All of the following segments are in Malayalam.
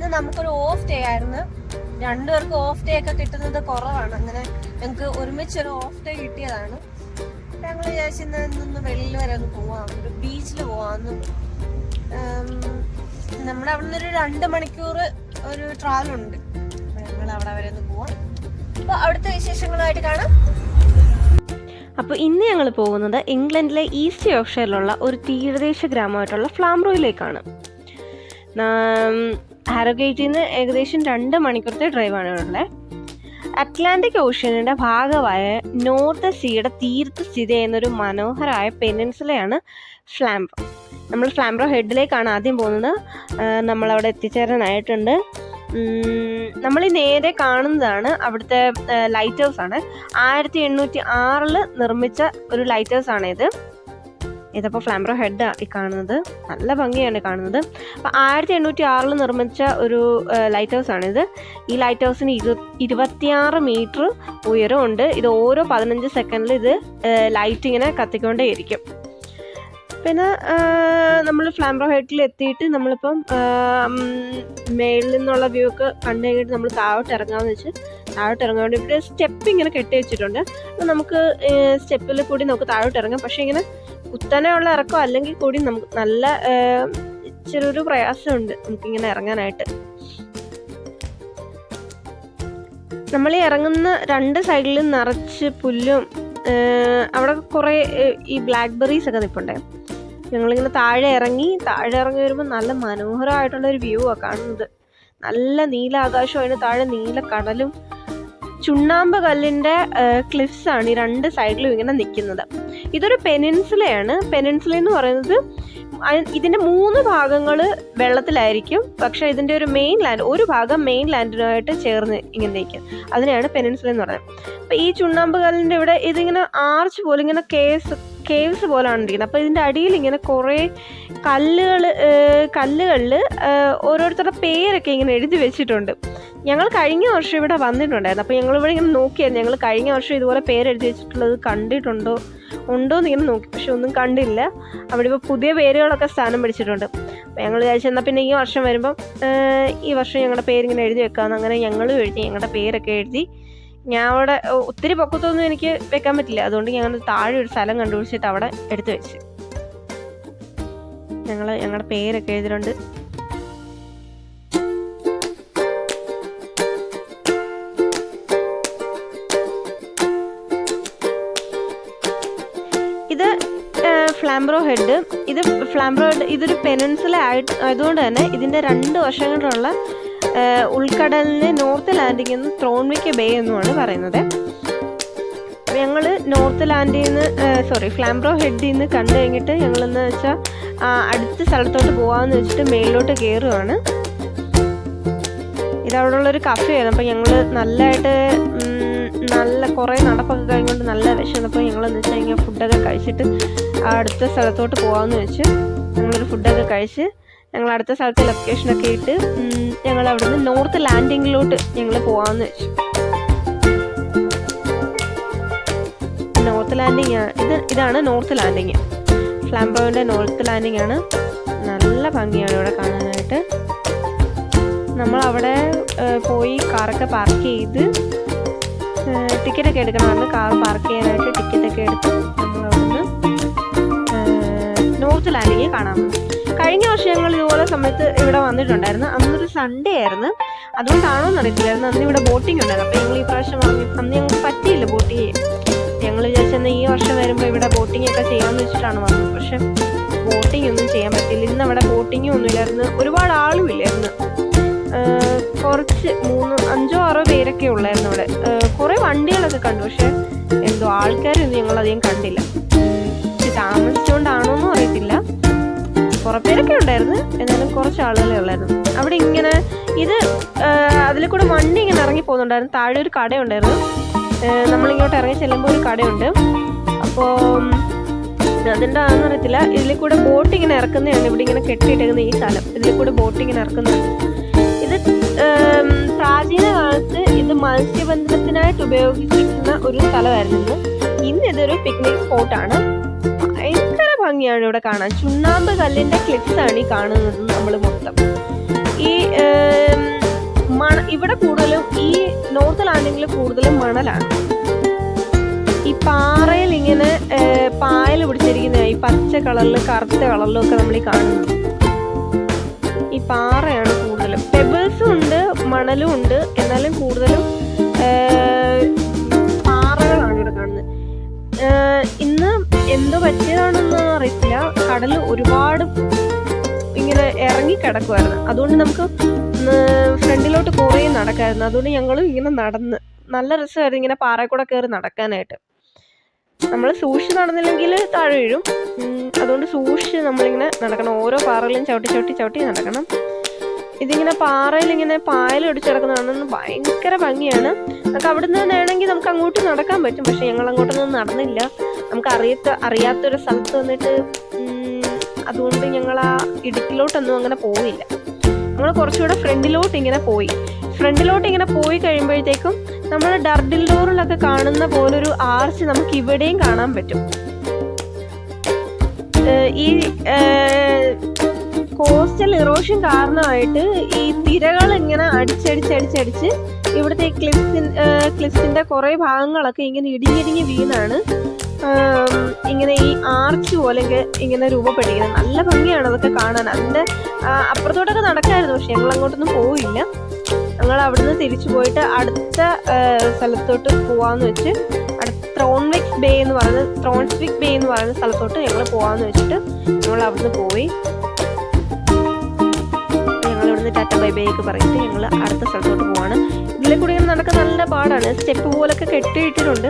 ഇന്ന് നമുക്കൊരു ഓഫ് ഡേ ആയിരുന്നു. രണ്ടുപേർക്ക് ഓഫ് ഡേ ഒക്കെ കിട്ടുന്നത് കുറവാണ്. അങ്ങനെ ഞങ്ങൾക്ക് ഒരുമിച്ചൊരു ഓഫ് ഡേ കിട്ടിയതാണ്. ഞങ്ങൾ വിചാരിച്ചിന്ന് ഇന്നൊന്ന് വെളിയിൽ വരെ ഒന്ന് പോവാം, ഒരു ബീച്ചിൽ പോവാന്ന്. നമ്മുടെ അവിടെ നിന്ന് ഒരു 2 മണിക്കൂർ ഒരു ട്രാവൽ ഉണ്ട്. ഞങ്ങൾ അവിടെ വരെ ഒന്ന് പോവാം. അപ്പൊ അവിടുത്തെ വിശേഷങ്ങളുമായിട്ട് കാണാം. അപ്പോൾ ഇന്ന് ഞങ്ങൾ പോകുന്നത് ഇംഗ്ലണ്ടിലെ ഈസ്റ്റ് യോർക്ക്ഷയറിലുള്ള ഒരു തീരദേശ ഗ്രാമമായിട്ടുള്ള ഫ്ലാംബ്രോയിലേക്കാണ്. ഹാരോഗേറ്റിൽ നിന്ന് ഏകദേശം 2 മണിക്കൂറത്തെ ഡ്രൈവാണ് ഉള്ളത്. അറ്റ്ലാന്റിക് ഓഷ്യനിൻ്റെ ഭാഗമായ നോർത്ത് സീയുടെ തീരത്ത് സ്ഥിതി ചെയ്യുന്നൊരു മനോഹരമായ പെനിൻസുലയാണ് ഫ്ലാംബ്രോ. നമ്മൾ ഫ്ലാംബ്രോ ഹെഡിലേക്കാണ് ആദ്യം പോകുന്നത്. നമ്മളവിടെ എത്തിച്ചേരാനായിട്ടുണ്ട്. നമ്മൾ ഈ നേരെ കാണുന്നതാണ് അവിടുത്തെ ലൈറ്റ് ഹൗസ് ആണ്. 1806 നിർമ്മിച്ച ഒരു ലൈറ്റ് ഹൗസ് ആണ് ഇത്. ഇതിപ്പോൾ ഫ്ലാംബ്രോ ഹെഡ് ഈ കാണുന്നത്. നല്ല ഭംഗിയാണ് കാണുന്നത്. അപ്പോൾ 1806 നിർമ്മിച്ച ഒരു ലൈറ്റ് ഹൗസ് ആണിത്. ഈ ലൈറ്റ് ഹൗസിന് 26 മീറ്റർ ഉയരമുണ്ട്. ഇത് ഓരോ 15 സെക്കൻഡിൽ ഇത് ലൈറ്റ് ഇങ്ങനെ കത്തിക്കൊണ്ടേയിരിക്കും. പിന്നെ നമ്മൾ ഫ്ലാംബ്രോ ഹെഡിൽ എത്തിയിട്ട് നമ്മളിപ്പം മേളിൽ നിന്നുള്ള വ്യൂ ഒക്കെ കണ്ടു കഴിഞ്ഞിട്ട് നമ്മൾ താഴോട്ട് ഇറങ്ങാമെന്ന് വെച്ച് താഴോട്ട് ഇറങ്ങാൻ വേണ്ടി ഇവിടെ സ്റ്റെപ്പ് ഇങ്ങനെ കെട്ടി വെച്ചിട്ടുണ്ട്. അപ്പോൾ നമുക്ക് സ്റ്റെപ്പിൽ കൂടി നമുക്ക് താഴോട്ട് ഇറങ്ങാം. പക്ഷേ ഇങ്ങനെ കുത്തനെയുള്ള ഇറക്കം അല്ലെങ്കിൽ കൂടി നമുക്ക് നല്ല ചെറിയൊരു പ്രയാസമുണ്ട് നമുക്കിങ്ങനെ ഇറങ്ങാനായിട്ട്. നമ്മൾ ഈ ഇറങ്ങുന്ന 2 സൈഡിലും നിറച്ച് പുല്ലും അവിടെ കുറേ ഈ ബ്ലാക്ക്ബെറീസ് ഒക്കെ നിൽപ്പുണ്ടേ. ഞങ്ങളിങ്ങനെ താഴെ ഇറങ്ങി വരുമ്പോൾ നല്ല മനോഹരമായിട്ടുള്ളൊരു വ്യൂ ആണ് കാണുന്നത്. നല്ല നീല ആകാശവും അതിന് താഴെ നീല കടലും ചുണ്ണാമ്പ് കല്ലിൻ്റെ ക്ലിഫ്സാണ് ഈ 2 സൈഡിലും ഇങ്ങനെ നിൽക്കുന്നത്. ഇതൊരു പെനിൻസുലയാണ്. പെനിൻസുല എന്ന് പറയുന്നത് ഇതിൻ്റെ 3 ഭാഗങ്ങൾ വെള്ളത്തിലായിരിക്കും. പക്ഷേ ഇതിൻ്റെ ഒരു ഒരു ഭാഗം മെയിൻ ലാൻഡിനുമായിട്ട് ചേർന്ന് ഇങ്ങനെ നിൽക്കും. അതിനെയാണ് പെനിൻസുല എന്ന് പറയുന്നത്. അപ്പോൾ ഈ ചുണ്ണാമ്പ് കല്ലിൻ്റെ ഇവിടെ ഇതിങ്ങനെ ആർച്ച് പോലെ ഇങ്ങനെ കേവ്സ് പോലെയാണ് ഇരിക്കുന്നത്. അപ്പോൾ ഇതിൻ്റെ അടിയിൽ ഇങ്ങനെ കുറേ കല്ലുകളിൽ ഓരോരുത്തരുടെ പേരൊക്കെ ഇങ്ങനെ എഴുതി വെച്ചിട്ടുണ്ട്. ഞങ്ങൾ കഴിഞ്ഞ വർഷം ഇവിടെ വന്നിട്ടുണ്ടായിരുന്നു. അപ്പോൾ ഞങ്ങളിവിടെ ഇങ്ങനെ നോക്കിയായിരുന്നു. ഞങ്ങൾ കഴിഞ്ഞ വർഷം ഇതുപോലെ പേരെഴുതി വെച്ചിട്ടുള്ളത് കണ്ടിട്ടുണ്ടോ എന്ന് ഇങ്ങനെ നോക്കി. പക്ഷെ ഒന്നും കണ്ടില്ല. അവിടെ ഇപ്പോൾ പുതിയ പേരുകളൊക്കെ സ്ഥാനം പിടിച്ചിട്ടുണ്ട്. അപ്പോൾ ഞങ്ങൾ വിചാരിച്ചെന്നാൽ പിന്നെ ഈ വർഷം വരുമ്പം ഈ വർഷം ഞങ്ങളുടെ പേരിങ്ങനെ എഴുതി വെക്കാമെന്ന്. അങ്ങനെ ഞങ്ങളും എഴുതി, ഞങ്ങളുടെ പേരൊക്കെ എഴുതി. ഞാൻ അവിടെ ഒത്തിരി പൊക്കത്തൊന്നും എനിക്ക് വെക്കാൻ പറ്റില്ല. അതുകൊണ്ട് ഞങ്ങൾ താഴെ ഒരു സ്ഥലം കണ്ടുപിടിച്ചിട്ട് അവിടെ എടുത്ത് വെച്ച് ഞങ്ങളുടെ പേരൊക്കെ എഴുതിയിട്ടുണ്ട്. ഇത് ഫ്ലാംബ്രോ ഹെഡ്. ഇതൊരു പെനിൻസുല ആയതുകൊണ്ട് തന്നെ ഇതിൻ്റെ 2 വശങ്ങളിലുള്ള ഉൾക്കടലിന് നോർത്ത് ലാൻഡിംഗ് എന്നും ത്രോൺവിക്ക് ബേ എന്നുമാണ് പറയുന്നത്. ഞങ്ങൾ ഫ്ലാംബ്രോ ഹെഡിൽ നിന്ന് കണ്ടു കഴിഞ്ഞിട്ട് ഞങ്ങളെന്ന് വെച്ചാൽ അടുത്ത സ്ഥലത്തോട്ട് പോകാമെന്ന് വെച്ചിട്ട് മേളിലോട്ട് കയറുകയാണ്. ഇതവിടെയുള്ളൊരു കഫേയാണ്. അപ്പോൾ ഞങ്ങൾ നല്ല കുറേ നടപ്പൊക്കെ കഴിഞ്ഞുകൊണ്ട് നല്ല വിശന്നപ്പോൾ ഞങ്ങളെന്ന് വെച്ചാൽ ഇങ്ങനെ ഫുഡൊക്കെ കഴിച്ചിട്ട് അടുത്ത സ്ഥലത്തോട്ട് പോകാമെന്ന് വെച്ച് ഞങ്ങളൊരു ഫുഡൊക്കെ കഴിച്ച് ഞങ്ങൾ അടുത്ത സ്ഥലത്തെ ലൊക്കേഷനൊക്കെ ഇട്ട് ഞങ്ങൾ അവിടുന്ന് നോർത്ത് ലാൻഡിങ്ങിലോട്ട് ഞങ്ങൾ പോകാമെന്ന് വെച്ചു. നോർത്ത് ലാൻഡിങ് ഇതാണ് നോർത്ത് ലാൻഡിങ്. ഫ്ലാംബ്രോയിൻ്റെ നോർത്ത് ലാൻഡിങ് ആണ്. നല്ല ഭംഗിയാണ് ഇവിടെ കാണാനായിട്ട്. നമ്മളവിടെ പോയി കാറൊക്കെ പാർക്ക് ചെയ്ത് ടിക്കറ്റൊക്കെ എടുക്കണമായിരുന്നു. കാർ പാർക്ക് ചെയ്യാനായിട്ട് ടിക്കറ്റൊക്കെ എടുത്ത് നമ്മളവിടുന്ന് നോർത്ത് ലാൻഡിങ് കാണാൻ പറ്റും. കഴിഞ്ഞ വർഷം ഞങ്ങൾ ഇതുപോലെ സമയത്ത് ഇവിടെ വന്നിട്ടുണ്ടായിരുന്നു. അന്നൊരു സൺഡേ ആയിരുന്നു. അതുകൊണ്ടാണോ എന്നറിയത്തില്ലായിരുന്നു. അന്ന് ഇവിടെ ബോട്ടിംഗ് ഉണ്ടായിരുന്നു. അപ്പോൾ ഞങ്ങൾ ഈ പ്രാവശ്യം അന്ന് ഞങ്ങൾക്ക് പറ്റിയില്ല ബോട്ട് ചെയ്യാൻ. ഞങ്ങൾ വിചാരിച്ചെന്നാൽ ഈ വർഷം വരുമ്പോൾ ഇവിടെ ബോട്ടിംഗ് ഒക്കെ ചെയ്യാമെന്ന് വെച്ചിട്ടാണ് വന്നത്. പക്ഷെ ബോട്ടിംഗ് ഒന്നും ചെയ്യാൻ പറ്റില്ല. ഇന്ന് അവിടെ ബോട്ടിങ്ങും ഒന്നും ഇല്ലായിരുന്നു. ഒരുപാട് ആളും ഇല്ലായിരുന്നു. കുറച്ച് 5-6 പേരൊക്കെ ഉള്ളായിരുന്നു അവിടെ. കുറേ വണ്ടികളൊക്കെ കണ്ടു. പക്ഷെ എന്തോ ആൾക്കാരൊന്നും ഞങ്ങളധികം കണ്ടില്ല. താമസിച്ചുകൊണ്ടാണോ എന്നും അറിയത്തില്ല. കുറേ പേരൊക്കെ ഉണ്ടായിരുന്നു. എന്നാലും കുറച്ച് ആളുകളെ ഉള്ളായിരുന്നു അവിടെ. ഇങ്ങനെ അതിൽ കൂടെ വണ്ടി ഇങ്ങനെ ഇറങ്ങി പോകുന്നുണ്ടായിരുന്നു. താഴെ ഒരു കടയുണ്ടായിരുന്നു. നമ്മളിങ്ങോട്ട് ഇറങ്ങി ചെല്ലുമ്പോൾ ഒരു കടയുണ്ട്. അപ്പോൾ അതിൻ്റെ ആണെന്ന് അറിയത്തില്ല. ഇതിൽ കൂടെ ബോട്ട് ഇങ്ങനെ ഇറക്കുന്നതാണ്. ഇവിടെ ഇങ്ങനെ കെട്ടിയിട്ടേക്കുന്ന ഈ സ്ഥലം ഇതിൽ കൂടെ ബോട്ട് ഇങ്ങനെ ഇറക്കുന്നതാണ്. ഇത് പ്രാചീന കാലത്ത് ഇത് മത്സ്യബന്ധനത്തിനായിട്ട് ഉപയോഗിച്ചിരുന്ന ഒരു സ്ഥലമായിരുന്നു. ഇന്ന് ഇതൊരു പിക്നിക് സ്പോട്ടാണ്. ഭയങ്കര ഭംഗിയാണ് ഇവിടെ കാണാൻ. ചുണ്ണാമ്പ് കല്ലിൻ്റെ ക്ലിപ്സാണ് ഈ കാണുന്നത് നമ്മൾ മൊത്തം. ഈ ഇവിടെ കൂടുതലും ഈ നോർത്ത് ലാൻഡിങ്ങിൽ കൂടുതലും മണലാണ്. ഈ പാറയിൽ ഇങ്ങനെ പായൽ പിടിച്ചിരിക്കുന്ന ഈ പച്ച കളറിലും കറുത്ത കളറിലും ഒക്കെ നമ്മൾ ഈ കാണുന്നത് ഈ പാറയാണ് കൂടുതലും. പെബിൾസും ഉണ്ട്, മണലും ഉണ്ട്, എന്നാലും കൂടുതലും പാറകളാണ് ഇവിടെ കാണുന്നത്. ഇന്ന് എന്തോ പറ്റിയതാണെന്ന് അറിയത്തില്ല, കടൽ ഒരുപാട് ഇങ്ങനെ ഇറങ്ങിക്കിടക്കുമായിരുന്നു. അതുകൊണ്ട് നമുക്ക് ഫ്രണ്ടിലോട്ട് കുറേ നടക്കായിരുന്നു. അതുകൊണ്ട് ഞങ്ങളും ഇങ്ങനെ നടന്ന് നല്ല രസമായിരുന്നു ഇങ്ങനെ പാറയിൽ കൂടെ കയറി നടക്കാനായിട്ട്. നമ്മൾ സൂക്ഷിച്ച് നടന്നില്ലെങ്കിൽ താഴെ വീഴും. അതുകൊണ്ട് സൂക്ഷിച്ച് നമ്മളിങ്ങനെ നടക്കണം. ഓരോ പാറയിലും ചവിട്ടി ചവിട്ടി ചവിട്ടി നടക്കണം. ഇതിങ്ങനെ പാറയിൽ ഇങ്ങനെ പായൽ ഒടിച്ച് കിടക്കുന്നതാണെന്ന് ഭയങ്കര ഭംഗിയാണ്. നമുക്ക് അവിടെ നിന്ന് വേണമെങ്കിൽ നമുക്ക് അങ്ങോട്ട് നടക്കാൻ പറ്റും. പക്ഷെ ഞങ്ങൾ അങ്ങോട്ടൊന്നും നടന്നില്ല. നമുക്ക് അറിയാത്തൊരു സ്ഥലത്ത് വന്നിട്ട് അതുകൊണ്ട് ഞങ്ങൾ ആ ഇടുക്കിലോട്ടൊന്നും അങ്ങനെ പോയില്ല. നമ്മൾ കുറച്ചുകൂടെ ഫ്രണ്ടിലോട്ട് ഇങ്ങനെ പോയി കഴിയുമ്പോഴത്തേക്കും നമ്മൾ ഡർഡിൽഡോറിലൊക്കെ കാണുന്ന പോലൊരു ആർച്ച് നമുക്ക് ഇവിടെയും കാണാൻ പറ്റും. ഈ കോസ്റ്റൽ ഇറോഷൻ കാരണമായിട്ട് ഈ തിരകൾ ഇങ്ങനെ അടിച്ചടിച്ച് ഇവിടുത്തെ ക്ലിഫ്സിന്റെ കുറെ ഭാഗങ്ങളൊക്കെ ഇങ്ങനെ ഇടിഞ്ഞിടിഞ്ഞ് വീണാണ് ഇങ്ങനെ ഈ ആർച്ച് പോലെ ഇങ്ങനെ രൂപപ്പെട്ടിരിക്കുന്നത്. നല്ല ഭംഗിയാണ് അതൊക്കെ കാണാൻ. അതിന്റെ അപ്പുറത്തോട്ടൊക്കെ നടക്കായിരുന്നു, പക്ഷെ ഞങ്ങൾ അങ്ങോട്ടൊന്നും പോയില്ല. ഞങ്ങൾ അവിടുന്ന് തിരിച്ചു പോയിട്ട് അടുത്ത സ്ഥലത്തോട്ട് പോവാന്ന് വെച്ച് ത്രോൺസ്വിക് ബേ എന്ന് പറയുന്ന സ്ഥലത്തോട്ട് ഞങ്ങൾ പോവാന്ന് വെച്ചിട്ട് ഞങ്ങൾ അവിടുന്ന് പോയി. ഞങ്ങൾ ഇവിടുന്ന് ടാറ്റ ബൈ ബൈ ഒക്കെ പറഞ്ഞിട്ട് ഞങ്ങൾ അടുത്ത സ്ഥലത്തോട്ട് പോവാണ്. ഇതിലെ കൂടി ഇങ്ങനെ നടക്കാൻ നല്ല പാടാണ്. സ്റ്റെപ്പ് പോലൊക്കെ കെട്ടിയിട്ടിട്ടുണ്ട്.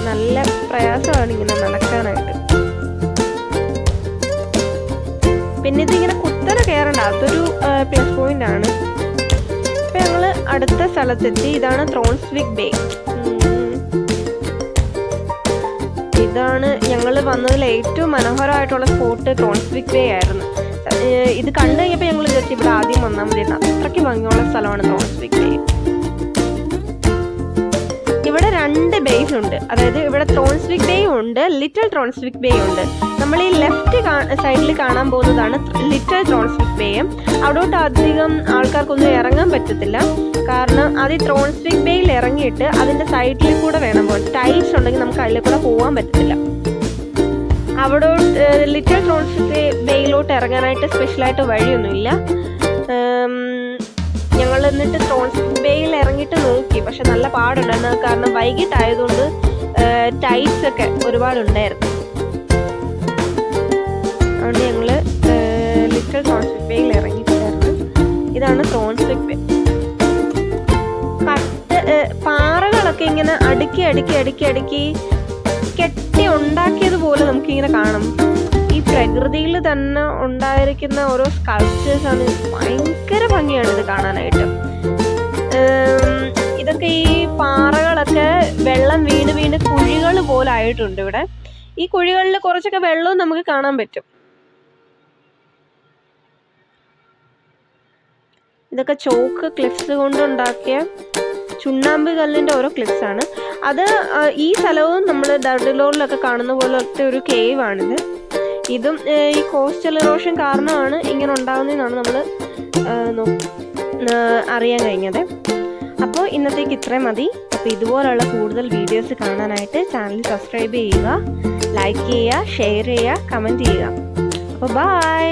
നല്ല പ്രയാസമാണ് ഇങ്ങനെ നടക്കാനായിട്ട്. പിന്നെ ഇതിങ്ങനെ കുത്തനെ കയറണ്ട, അതൊരു പ്ലസ് പോയിന്റ് ആണ്. ഇപ്പൊ ഞങ്ങള് അടുത്ത സ്ഥലത്തെത്തി. ഇതാണ് ത്രോൺസ്വിക് ബേ. ഇതാണ് ഞങ്ങൾ വന്നതിൽ ഏറ്റവും മനോഹരമായിട്ടുള്ള സ്പോട്ട്. ത്രോൺസ്വിക് ബേ ആയിരുന്നു. ഇത് കണ്ടു കഴിഞ്ഞപ്പോൾ ഞങ്ങൾ വിചാരിച്ചു ഇവിടെ ആദ്യം വന്നാൽ മതി. അത്രയ്ക്ക് ഭംഗിയുള്ള സ്ഥലമാണ് ത്രോൺസ്വിക് ബേ. ഇവിടെ 2 ബേസ് ഉണ്ട്. അതായത് ഇവിടെ ത്രോൺസ്വിക് ബേയും ഉണ്ട്, ലിറ്റിൽ ത്രോൺസ്വിക് ബേയും ഉണ്ട്. നമ്മൾ ഈ ലെഫ്റ്റ് സൈഡിൽ കാണാൻ പോകുന്നതാണ് ലിറ്റിൽ ത്രോൺസ്വിക് ബേ. അവിടോട്ട് അധികം ആൾക്കാർക്കൊന്നും ഇറങ്ങാൻ പറ്റത്തില്ല. കാരണം അത് ഈ ത്രോൺസ്വിക് ബേയിൽ ഇറങ്ങിയിട്ട് അതിന്റെ സൈഡിൽ കൂടെ വേണം പോകാൻ. ടൈൽസ് ഉണ്ടെങ്കിൽ നമുക്ക് അതിൽ കൂടെ പോകാൻ പറ്റത്തില്ല. അവിടെ ലിറ്റിൽ ത്രോൺസ്വിക് ബേയിലോട്ട് ഇറങ്ങാനായിട്ട് സ്പെഷ്യലായിട്ട് വഴിയൊന്നുമില്ല. ഞങ്ങൾ എന്നിട്ട് ത്രോൺസ്വിക് ബേയിൽ ഇറങ്ങിയിട്ട് നോക്കി, പക്ഷെ നല്ല പാടുണ്ടായിരുന്നു. കാരണം വൈകിട്ടായതുകൊണ്ട് ടൈൽസ് ഒക്കെ ഒരുപാടുണ്ടായിരുന്നു. അതുകൊണ്ട് ഞങ്ങൾ ലിറ്റിൽ ത്രോൺസ്വിക് ബേയിൽ ഇറങ്ങിയിട്ടുണ്ടായിരുന്നു. ഇതാണ് ത്രോൺസ്വിക് ബേ. പാറകളൊക്കെ ഇങ്ങനെ അടുക്കി കെട്ടി ഉണ്ടാക്കിയതുപോലെ നമുക്കിങ്ങനെ കാണാം. ഈ പ്രകൃതിയിൽ തന്നെ ഉണ്ടായിരിക്കുന്ന ഓരോ സ്കൾപ്ചേഴ്സ് ആണ്. ഭയങ്കര ഭംഗിയാണ് ഇത് കാണാനായിട്ട്. ഇതൊക്കെ ഈ പാറകളൊക്കെ വെള്ളം വീണ് കുഴികൾ പോലെ ആയിട്ടുണ്ട് ഇവിടെ. ഈ കുഴികളിൽ കുറച്ചൊക്കെ വെള്ളവും നമുക്ക് കാണാൻ പറ്റും. ഇതൊക്കെ ചോക്ക് ക്ലിഫ്സ് കൊണ്ടുണ്ടാക്കിയ ചുണ്ണാമ്പ് കല്ലിന്റെ ഓരോ ക്ലിഫ്സ് ആണ്. അത് ഈ സ്ഥലവും നമ്മൾ ഡർഡിലോറിലൊക്കെ കാണുന്ന പോലത്തെ ഒരു കേവ് ആണിത്. ഇതും ഈ കോസ്റ്റൽ ഇറോഷൻ കാരണമാണ് ഇങ്ങനെ ഉണ്ടാകുന്നതെന്നാണ് നമ്മൾ അറിയാൻ കഴിഞ്ഞത്. അപ്പോൾ ഇന്നത്തേക്ക് ഇത്രയും മതി. അപ്പോൾ ഇതുപോലുള്ള കൂടുതൽ വീഡിയോസ് കാണാനായിട്ട് ചാനൽ സബ്സ്ക്രൈബ് ചെയ്യുക, ലൈക്ക് ചെയ്യുക, ഷെയർ ചെയ്യുക, കമൻറ്റ് ചെയ്യുക. അപ്പോൾ ബൈ.